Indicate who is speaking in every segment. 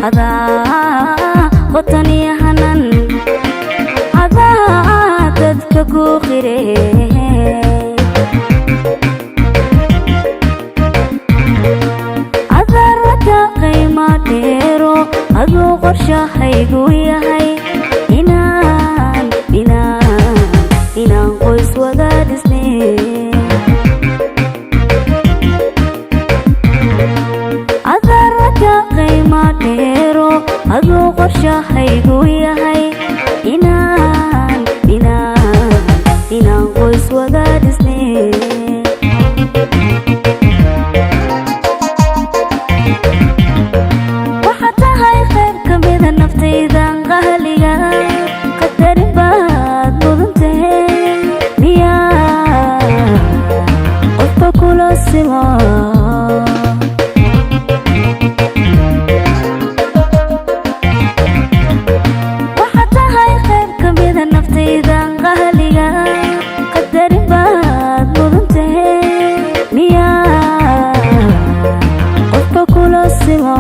Speaker 1: هذا وطني هنن هذا تدكو خيري هذا رتا قيمة ديرو هذا قرشة هيقوية هاي inaan qoys wada dhisnay adarka qiimo dheero aduu qorshahaygu yahay inaan qoys wada dhisnay waxa tahay qayb ka mida naftaydan qahliga qadarin baad mudantahay waxa tahay qayb ka mida naftaydan qahliga qadarin baad mudantahay miyaa qofka kula simo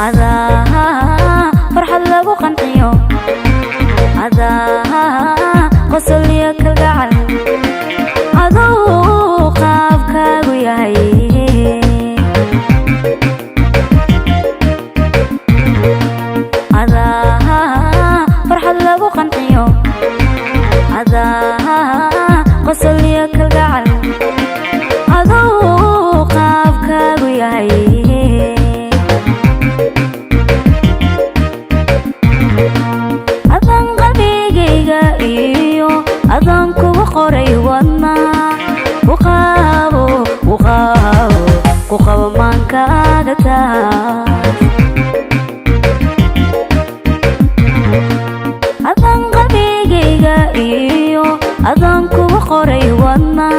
Speaker 1: هذا فرحة لغو قنطيو هذا قصل يك القعل هذا قاب كاغو ياهي هذا فرحة لغو قنطيو هذا قصل يك القعل هذا قاب كاغو ياهي أذان كوب قري ونا وخاو من كاغتا أذان قبيجي إيو أذان كوب قري ونا